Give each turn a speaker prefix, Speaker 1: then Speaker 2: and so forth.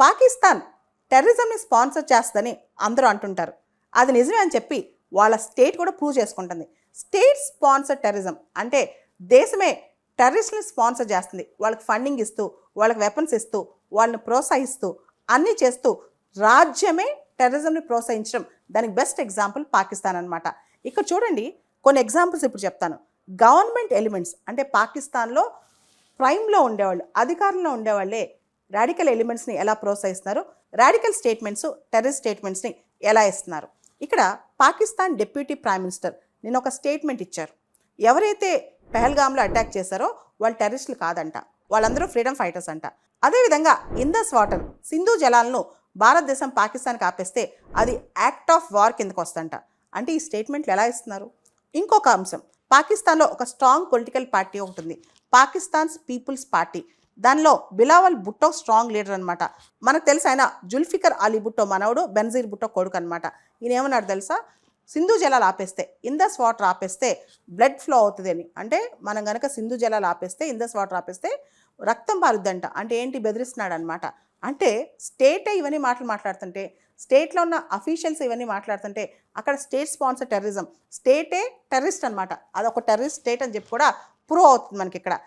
Speaker 1: Pakistan టెర్రరిజంని sponsor చేస్తుందని అందరూ అంటుంటారు. అది నిజమే అని చెప్పి వాళ్ళ స్టేట్ కూడా ప్రూవ్ చేసుకుంటుంది. స్టేట్ స్పాన్సర్ టెర్రరిజం అంటే దేశమే టెర్రరిస్ట్ని స్పాన్సర్ చేస్తుంది. వాళ్ళకి ఫండింగ్ ఇస్తూ, వాళ్ళకి వెపన్స్ ఇస్తూ, వాళ్ళని ప్రోత్సహిస్తూ, అన్నీ చేస్తూ రాజ్యమే టెర్రరిజంని ప్రోత్సహించడం, దానికి బెస్ట్ ఎగ్జాంపుల్ పాకిస్తాన్ అనమాట. ఇక్కడ చూడండి, కొన్ని ఎగ్జాంపుల్స్ ఇప్పుడు చెప్తాను. గవర్నమెంట్ ఎలిమెంట్స్ అంటే పాకిస్తాన్లో ప్రైమ్లో ఉండేవాళ్ళు, అధికారంలో ఉండేవాళ్ళే రాడికల్ ఎలిమెంట్స్ని ఎలా ప్రోత్సహిస్తున్నారు, రాడికల్ స్టేట్మెంట్స్, టెర్రరిస్ట్ స్టేట్మెంట్స్ని ఎలా ఇస్తున్నారు. ఇక్కడ పాకిస్తాన్ డిప్యూటీ ప్రైమ్ మినిస్టర్ నేను ఒక స్టేట్మెంట్ ఇచ్చారు. ఎవరైతే పెహల్గామ్లో అటాక్ చేశారో వాళ్ళు టెర్రరిస్టులు కాదంట, వాళ్ళందరూ ఫ్రీడమ్ ఫైటర్స్ అంట. అదేవిధంగా ఇందస్ వాటర్, సింధు జలాలను భారతదేశం పాకిస్తాన్కి ఆపేస్తే అది యాక్ట్ ఆఫ్ వార్ కిందకు వస్తుందంట. అంటే ఈ స్టేట్మెంట్లు ఎలా ఇస్తున్నారు. ఇంకొక అంశం, పాకిస్తాన్లో ఒక స్ట్రాంగ్ పొలిటికల్ పార్టీ ఒకటి ఉంది, పాకిస్తాన్స్ పీపుల్స్ పార్టీ. దానిలో బిలావల్ భుట్టో స్ట్రాంగ్ లీడర్ అనమాట. మనకు తెలుసు ఆయన జుల్ఫికర్ అలీ భుట్టో మనవడు, బెనజీర్ భుట్టో కొడుకు అనమాట. ఈయన ఏమన్నాడు తెలుసా, సింధు జలాలు ఆపేస్తే, ఇందస్ వాటర్ ఆపేస్తే బ్లడ్ ఫ్లో అవుతుంది అని. అంటే మనం కనుక సింధు జలాలు ఆపేస్తే, ఇందస్ వాటర్ ఆపేస్తే రక్తం పారుద్దంట. అంటే ఏంటి, బెదిరిస్తున్నాడు అనమాట. అంటే స్టేటే ఇవన్నీ మాట్లాడుతుంటే, స్టేట్లో ఉన్న అఫీషియల్స్ ఇవన్నీ మాట్లాడుతుంటే అక్కడ స్టేట్ స్పాన్సర్ టెర్రరిజం, స్టేటే టెర్రరిస్ట్ అనమాట. అదొక టెర్రరిస్ట్ స్టేట్ అని చెప్పి కూడా ప్రూవ్ అవుతుంది మనకి ఇక్కడ.